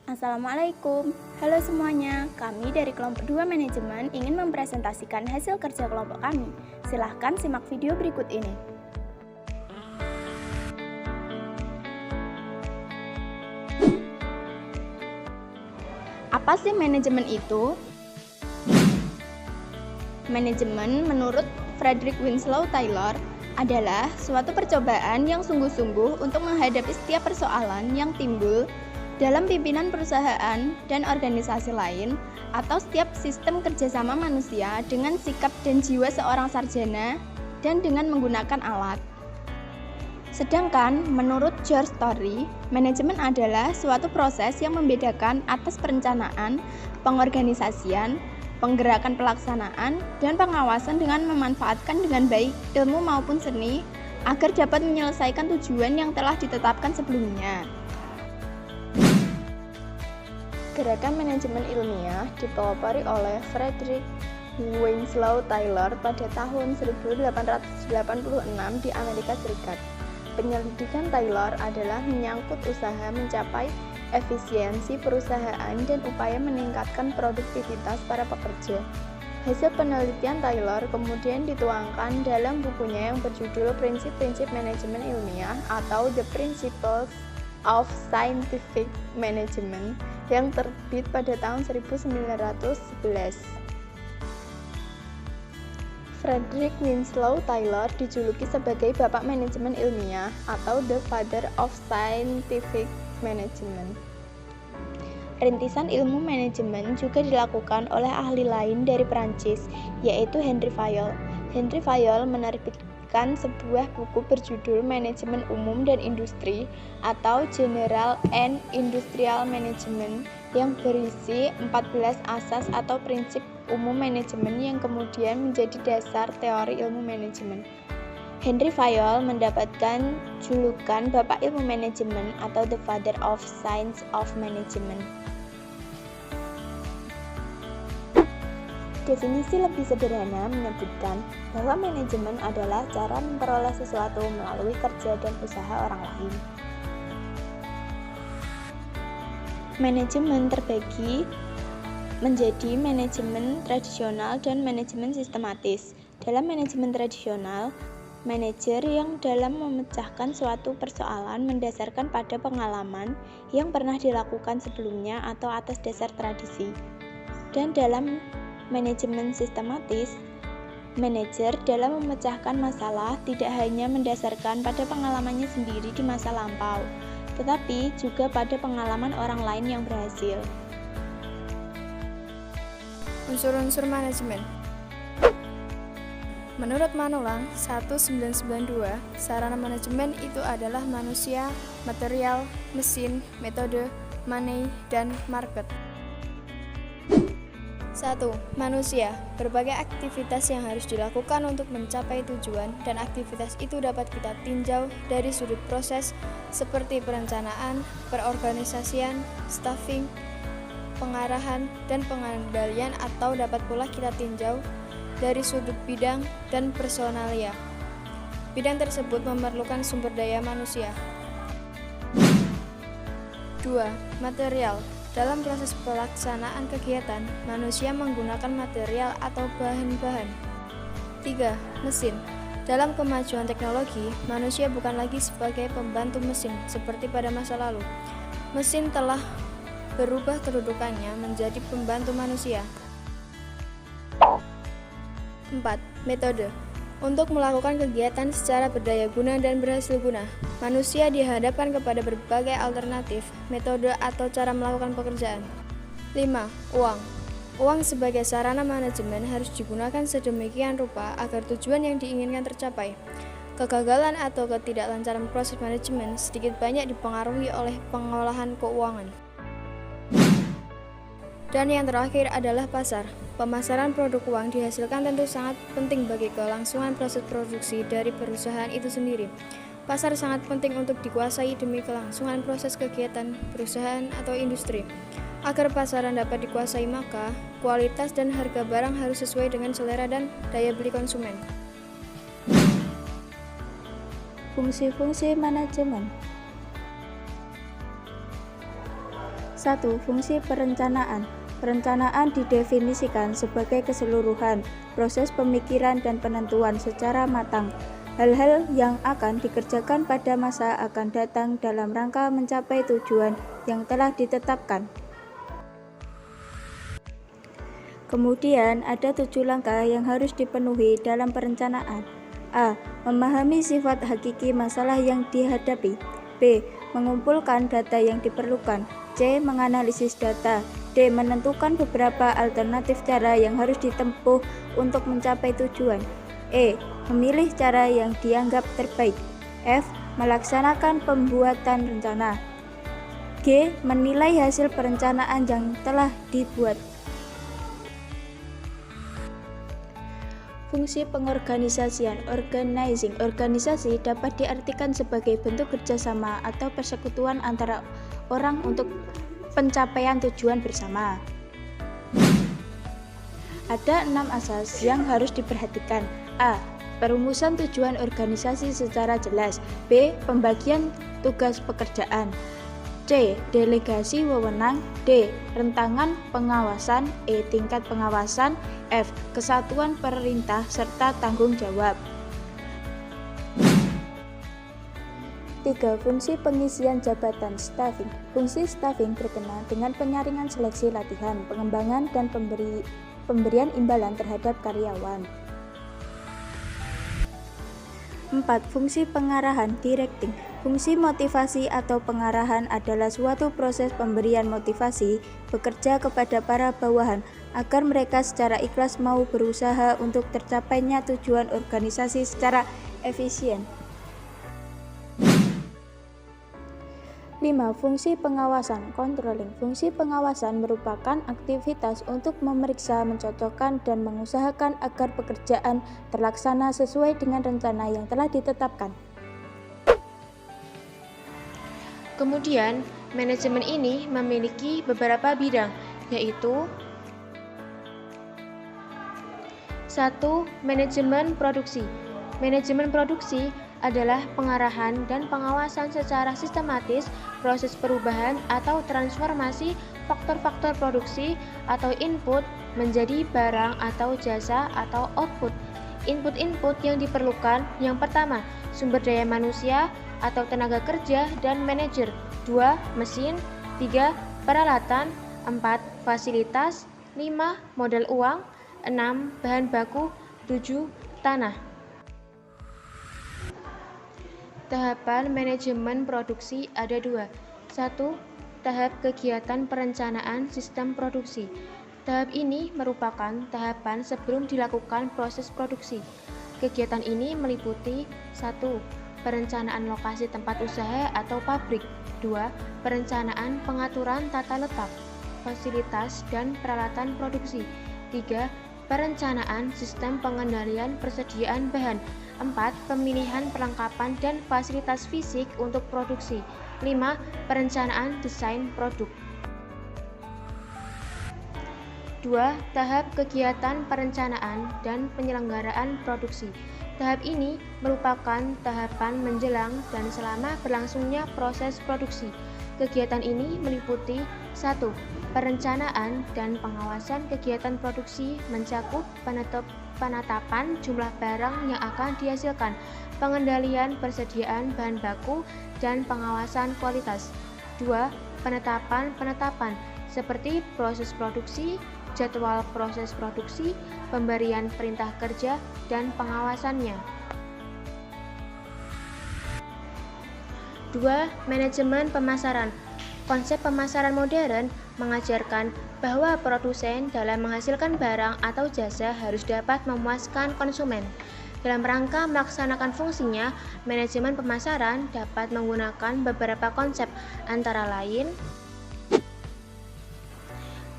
Assalamualaikum, halo semuanya. Kami dari kelompok 2 manajemen ingin mempresentasikan hasil kerja kelompok kami. Silahkan simak video berikut ini. Apa sih manajemen itu? Manajemen menurut Frederick Winslow Taylor adalah suatu percobaan yang sungguh-sungguh untuk menghadapi setiap persoalan yang timbul dalam pimpinan perusahaan dan organisasi lain atau setiap sistem kerjasama manusia dengan sikap dan jiwa seorang sarjana dan dengan menggunakan alat. Sedangkan menurut George Torrey, manajemen adalah suatu proses yang membedakan atas perencanaan, pengorganisasian, penggerakan pelaksanaan, dan pengawasan dengan memanfaatkan dengan baik ilmu maupun seni agar dapat menyelesaikan tujuan yang telah ditetapkan sebelumnya. Gerakan manajemen ilmiah dipelopori oleh Frederick Winslow Taylor pada tahun 1886 di Amerika Serikat. Penyelidikan Taylor adalah menyangkut usaha mencapai efisiensi perusahaan dan upaya meningkatkan produktivitas para pekerja. Hasil penelitian Taylor kemudian dituangkan dalam bukunya yang berjudul Prinsip-prinsip Manajemen Ilmiah atau The Principles of Scientific Management yang terbit pada tahun 1911. Frederick Winslow Taylor dijuluki sebagai Bapak Manajemen Ilmiah atau The Father of Scientific Management. Rintisan ilmu manajemen juga dilakukan oleh ahli lain dari Prancis, yaitu Henry Fayol. Henry Fayol menerbitkan sebuah buku berjudul Manajemen Umum dan Industri atau General and Industrial Management yang berisi 14 asas atau prinsip umum manajemen yang kemudian menjadi dasar teori ilmu manajemen. Henry Fayol mendapatkan julukan Bapak Ilmu Manajemen atau The Father of Science of Management. Definisi lebih sederhana menyebutkan bahwa manajemen adalah cara memperoleh sesuatu melalui kerja dan usaha orang lain. Manajemen terbagi menjadi manajemen tradisional dan manajemen sistematis. Dalam manajemen tradisional, manajer yang dalam memecahkan suatu persoalan mendasarkan pada pengalaman yang pernah dilakukan sebelumnya atau atas dasar tradisi. Dan dalam manajemen sistematis, manajer dalam memecahkan masalah tidak hanya mendasarkan pada pengalamannya sendiri di masa lampau, tetapi juga pada pengalaman orang lain yang berhasil. Unsur-unsur manajemen. Menurut Manulang 1992, sarana manajemen itu adalah manusia, material, mesin, metode, money, dan market. 1. Manusia. Berbagai aktivitas yang harus dilakukan untuk mencapai tujuan dan aktivitas itu dapat kita tinjau dari sudut proses seperti perencanaan, perorganisasian, staffing, pengarahan, dan pengendalian atau dapat pula kita tinjau dari sudut bidang dan personalia. Bidang tersebut memerlukan sumber daya manusia. 2. Material. Dalam proses pelaksanaan kegiatan, manusia menggunakan material atau bahan-bahan. 3. Mesin. Dalam kemajuan teknologi, manusia bukan lagi sebagai pembantu mesin seperti pada masa lalu. Mesin telah berubah kedudukannya menjadi pembantu manusia. 4. Metode. Untuk melakukan kegiatan secara berdaya guna dan berhasil guna, manusia dihadapkan kepada berbagai alternatif, metode atau cara melakukan pekerjaan. 5. Uang. Uang sebagai sarana manajemen harus digunakan sedemikian rupa agar tujuan yang diinginkan tercapai. Kegagalan atau ketidaklancaran proses manajemen sedikit banyak dipengaruhi oleh pengolahan keuangan. Dan yang terakhir adalah pasar. Pemasaran produk uang dihasilkan tentu sangat penting bagi kelangsungan proses produksi dari perusahaan itu sendiri. Pasar sangat penting untuk dikuasai demi kelangsungan proses kegiatan perusahaan atau industri. Agar pasaran dapat dikuasai, maka kualitas dan harga barang harus sesuai dengan selera dan daya beli konsumen. Fungsi-fungsi manajemen. 1. Fungsi perencanaan. Perencanaan didefinisikan sebagai keseluruhan proses pemikiran dan penentuan secara matang hal-hal yang akan dikerjakan pada masa akan datang dalam rangka mencapai tujuan yang telah ditetapkan. Kemudian ada 7 langkah yang harus dipenuhi dalam perencanaan. A. Memahami sifat hakiki masalah yang dihadapi. B. Mengumpulkan data yang diperlukan. C. Menganalisis data. D. Menentukan beberapa alternatif cara yang harus ditempuh untuk mencapai tujuan. E. Memilih cara yang dianggap terbaik. F. Melaksanakan pembuatan rencana. G. Menilai hasil perencanaan yang telah dibuat. Fungsi pengorganisasian, organizing. Organisasi dapat diartikan sebagai bentuk kerjasama atau persekutuan antara orang untuk pencapaian tujuan bersama. Ada 6 asas yang harus diperhatikan. A. Perumusan tujuan organisasi secara jelas. B. Pembagian tugas pekerjaan. C. Delegasi wewenang. D. Rentangan pengawasan. E. Tingkat pengawasan. F. Kesatuan perintah serta tanggung jawab. 3. Fungsi pengisian jabatan staffing. Fungsi staffing berkenaan dengan penyaringan seleksi latihan, pengembangan, dan pemberian imbalan terhadap karyawan. 4. Fungsi pengarahan directing. Fungsi motivasi atau pengarahan adalah suatu proses pemberian motivasi bekerja kepada para bawahan agar mereka secara ikhlas mau berusaha untuk tercapainya tujuan organisasi secara efisien. 5. Fungsi pengawasan controlling. Fungsi pengawasan merupakan aktivitas untuk memeriksa, mencocokkan, dan mengusahakan agar pekerjaan terlaksana sesuai dengan rencana yang telah ditetapkan. Kemudian, manajemen ini memiliki beberapa bidang, yaitu 1. Manajemen produksi. Manajemen produksi adalah pengarahan dan pengawasan secara sistematis proses perubahan atau transformasi faktor-faktor produksi atau input menjadi barang atau jasa atau output. Input-input yang diperlukan yang pertama, sumber daya manusia atau tenaga kerja dan manajer. 2. Mesin. 3. Peralatan. 4. Fasilitas. 5. Modal uang. 6. Bahan baku. 7. Tanah. Tahapan manajemen produksi ada 2. 1. Tahap kegiatan perencanaan sistem produksi. Tahap ini merupakan tahapan sebelum dilakukan proses produksi. Kegiatan ini meliputi 1. Perencanaan lokasi tempat usaha atau pabrik. 2. Perencanaan pengaturan tata letak, fasilitas dan peralatan produksi. 3. Perencanaan sistem pengendalian persediaan bahan. 4. Pemilihan perlengkapan dan fasilitas fisik untuk produksi. 5. Perencanaan desain produk. 2. Tahap kegiatan perencanaan dan penyelenggaraan produksi. Tahap ini merupakan tahapan menjelang dan selama berlangsungnya proses produksi. Kegiatan ini meliputi 1. Perencanaan dan pengawasan kegiatan produksi mencakup penetapan jumlah barang yang akan dihasilkan, pengendalian persediaan bahan baku, dan pengawasan kualitas. 2. Penetapan seperti proses produksi, jadwal proses produksi, pemberian perintah kerja, dan pengawasannya. 2. Manajemen pemasaran. Konsep pemasaran modern mengajarkan bahwa produsen dalam menghasilkan barang atau jasa harus dapat memuaskan konsumen. Dalam rangka melaksanakan fungsinya, manajemen pemasaran dapat menggunakan beberapa konsep, antara lain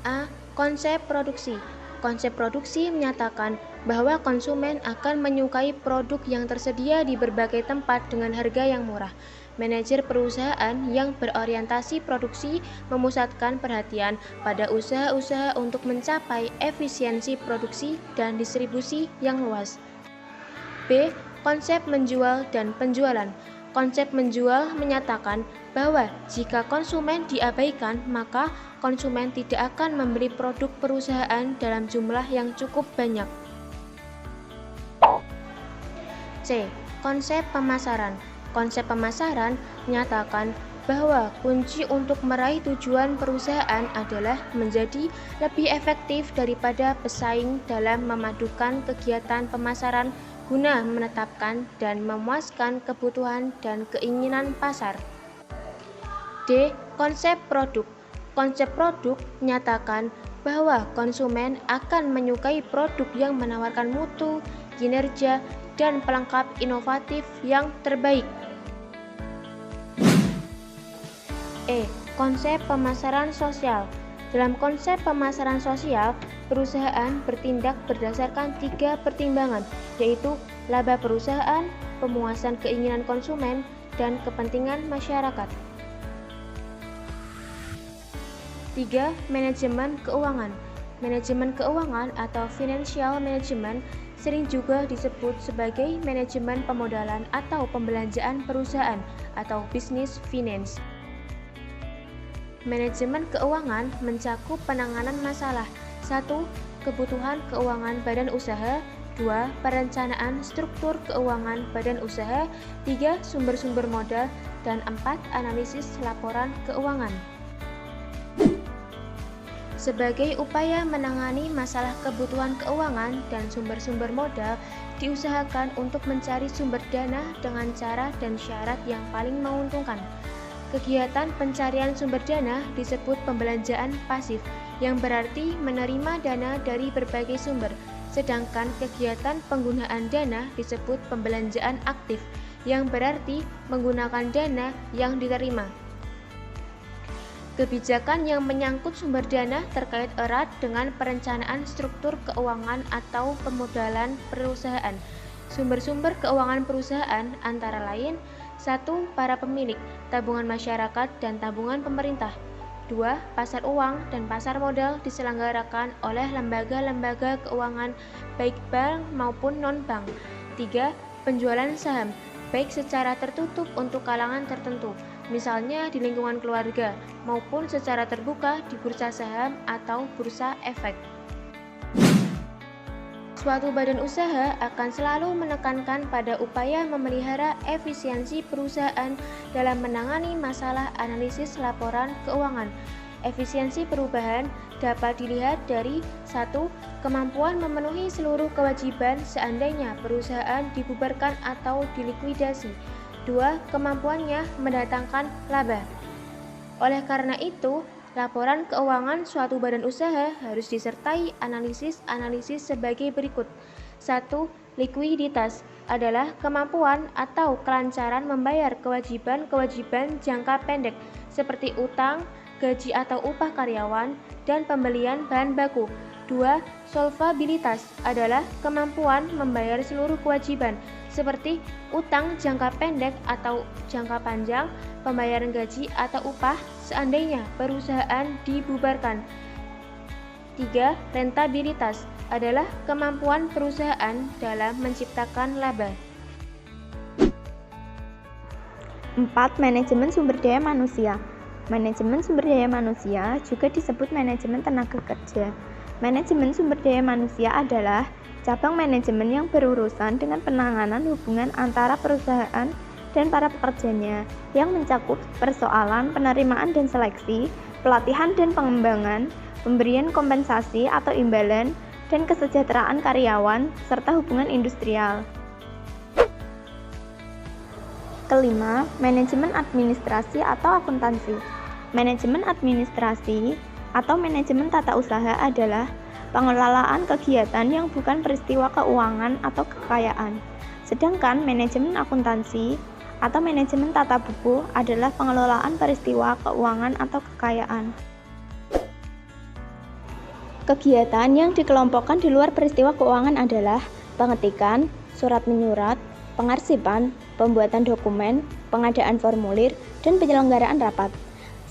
A. Konsep produksi. Konsep produksi menyatakan bahwa konsumen akan menyukai produk yang tersedia di berbagai tempat dengan harga yang murah. Manajer perusahaan yang berorientasi produksi memusatkan perhatian pada usaha-usaha untuk mencapai efisiensi produksi dan distribusi yang luas. B. Konsep menjual dan penjualan. Konsep menjual menyatakan bahwa jika konsumen diabaikan, maka konsumen tidak akan membeli produk perusahaan dalam jumlah yang cukup banyak. C. Konsep pemasaran. Konsep pemasaran menyatakan bahwa kunci untuk meraih tujuan perusahaan adalah menjadi lebih efektif daripada pesaing dalam memadukan kegiatan pemasaran guna menetapkan dan memuaskan kebutuhan dan keinginan pasar. D. Konsep produk. Konsep produk menyatakan bahwa konsumen akan menyukai produk yang menawarkan mutu, kinerja, dan pelengkap inovatif yang terbaik. E. Konsep pemasaran sosial. Dalam konsep pemasaran sosial, perusahaan bertindak berdasarkan 3 pertimbangan, yaitu laba perusahaan, pemuasan keinginan konsumen, dan kepentingan masyarakat. 3. Manajemen keuangan. Manajemen keuangan atau financial management sering juga disebut sebagai manajemen pemodalan atau pembelanjaan perusahaan atau business finance. Manajemen keuangan mencakup penanganan masalah 1. Kebutuhan keuangan badan usaha 2. Perencanaan struktur keuangan badan usaha 3. Sumber-sumber modal dan 4. Analisis laporan keuangan. Sebagai upaya menangani masalah kebutuhan keuangan dan sumber-sumber modal, diusahakan untuk mencari sumber dana dengan cara dan syarat yang paling menguntungkan. Kegiatan pencarian sumber dana disebut pembelanjaan pasif, yang berarti menerima dana dari berbagai sumber, sedangkan kegiatan penggunaan dana disebut pembelanjaan aktif, yang berarti menggunakan dana yang diterima. Kebijakan yang menyangkut sumber dana terkait erat dengan perencanaan struktur keuangan atau pemodalan perusahaan. Sumber-sumber keuangan perusahaan antara lain 1. Para pemilik, tabungan masyarakat dan tabungan pemerintah. 2. Pasar uang dan pasar modal diselenggarakan oleh lembaga-lembaga keuangan baik bank maupun non-bank. 3. Penjualan saham, baik secara tertutup untuk kalangan tertentu, misalnya di lingkungan keluarga, maupun secara terbuka di bursa saham atau bursa efek. Suatu badan usaha akan selalu menekankan pada upaya memelihara efisiensi perusahaan dalam menangani masalah analisis laporan keuangan. Efisiensi perubahan dapat dilihat dari 1. Kemampuan memenuhi seluruh kewajiban seandainya perusahaan dibubarkan atau dilikuidasi. 2. Kemampuannya mendatangkan laba. Oleh karena itu, laporan keuangan suatu badan usaha harus disertai analisis-analisis sebagai berikut. 1. Likuiditas adalah kemampuan atau kelancaran membayar kewajiban-kewajiban jangka pendek seperti utang, gaji atau upah karyawan, dan pembelian bahan baku. 2. Solvabilitas adalah kemampuan membayar seluruh kewajiban seperti utang jangka pendek atau jangka panjang, pembayaran gaji atau upah seandainya perusahaan dibubarkan. 3. Rentabilitas adalah kemampuan perusahaan dalam menciptakan laba. 4. Manajemen sumber daya manusia. Manajemen sumber daya manusia juga disebut manajemen tenaga kerja. Manajemen sumber daya manusia adalah cabang manajemen yang berurusan dengan penanganan hubungan antara perusahaan dan para pekerjanya, yang mencakup persoalan penerimaan dan seleksi, pelatihan dan pengembangan, pemberian kompensasi atau imbalan, dan kesejahteraan karyawan, serta hubungan industrial. Kelima, manajemen administrasi atau akuntansi. Manajemen administrasi atau manajemen tata usaha adalah pengelolaan kegiatan yang bukan peristiwa keuangan atau kekayaan. Sedangkan manajemen akuntansi atau manajemen tata buku adalah pengelolaan peristiwa keuangan atau kekayaan. Kegiatan yang dikelompokkan di luar peristiwa keuangan adalah pengetikan, surat menyurat, pengarsipan, pembuatan dokumen, pengadaan formulir, dan penyelenggaraan rapat.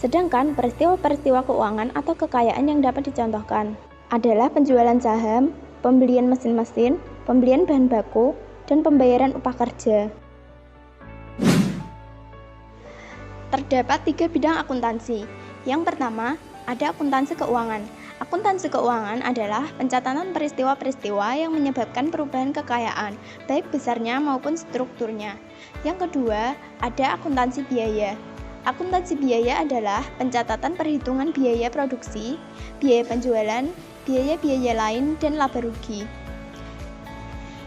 Sedangkan peristiwa-peristiwa keuangan atau kekayaan yang dapat dicontohkan adalah penjualan saham, pembelian mesin-mesin, pembelian bahan baku, dan pembayaran upah kerja. Terdapat 3 bidang akuntansi. Yang pertama, ada akuntansi keuangan. Akuntansi keuangan adalah pencatatan peristiwa-peristiwa yang menyebabkan perubahan kekayaan, baik besarnya maupun strukturnya. Yang kedua, ada akuntansi biaya. Akuntansi biaya adalah pencatatan perhitungan biaya produksi, biaya penjualan, biaya-biaya lain, dan laba rugi.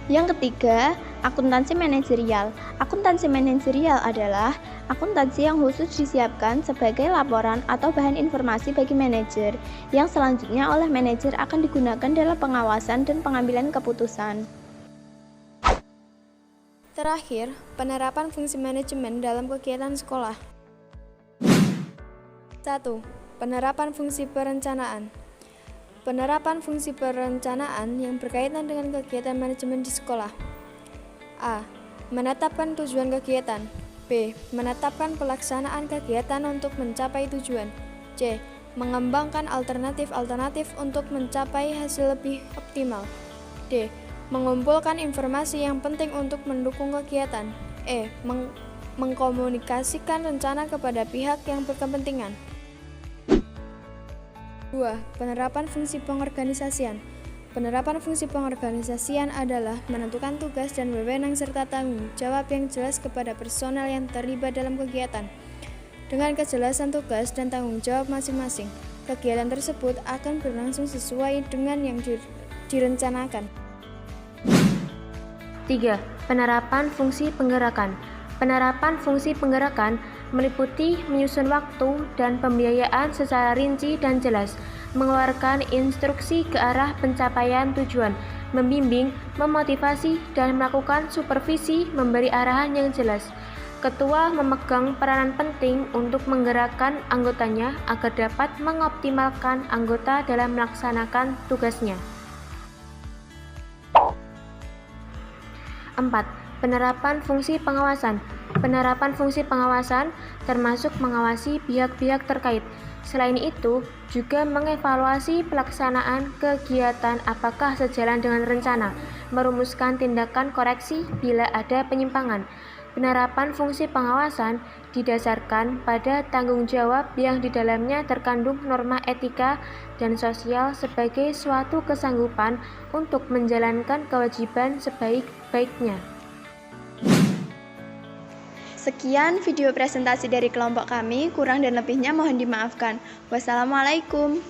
Yang ketiga, akuntansi manajerial. Akuntansi manajerial adalah akuntansi yang khusus disiapkan sebagai laporan atau bahan informasi bagi manajer, yang selanjutnya oleh manajer akan digunakan dalam pengawasan dan pengambilan keputusan. Terakhir, penerapan fungsi manajemen dalam kegiatan sekolah. 1. Penerapan fungsi perencanaan. Penerapan fungsi perencanaan yang berkaitan dengan kegiatan manajemen di sekolah. A. Menetapkan tujuan kegiatan. B. Menetapkan pelaksanaan kegiatan untuk mencapai tujuan. C. Mengembangkan alternatif-alternatif untuk mencapai hasil lebih optimal. D. Mengumpulkan informasi yang penting untuk mendukung kegiatan. E. Mengkomunikasikan rencana kepada pihak yang berkepentingan. 2. Penerapan fungsi pengorganisasian. Penerapan fungsi pengorganisasian adalah menentukan tugas dan wewenang serta tanggung jawab yang jelas kepada personel yang terlibat dalam kegiatan. Dengan kejelasan tugas dan tanggung jawab masing-masing, kegiatan tersebut akan berlangsung sesuai dengan yang direncanakan. 3. Penerapan fungsi penggerakan. Penerapan fungsi penggerakan meliputi menyusun waktu dan pembiayaan secara rinci dan jelas, mengeluarkan instruksi ke arah pencapaian tujuan, membimbing, memotivasi, dan melakukan supervisi memberi arahan yang jelas. Ketua memegang peranan penting untuk menggerakkan anggotanya agar dapat mengoptimalkan anggota dalam melaksanakan tugasnya. 4. Penerapan fungsi pengawasan. Penerapan fungsi pengawasan termasuk mengawasi pihak-pihak terkait. Selain itu, juga mengevaluasi pelaksanaan kegiatan apakah sejalan dengan rencana, merumuskan tindakan koreksi bila ada penyimpangan. Penerapan fungsi pengawasan didasarkan pada tanggung jawab yang di dalamnya terkandung norma etika dan sosial sebagai suatu kesanggupan untuk menjalankan kewajiban sebaik-baiknya. Sekian video presentasi dari kelompok kami, kurang dan lebihnya mohon dimaafkan. Wassalamualaikum.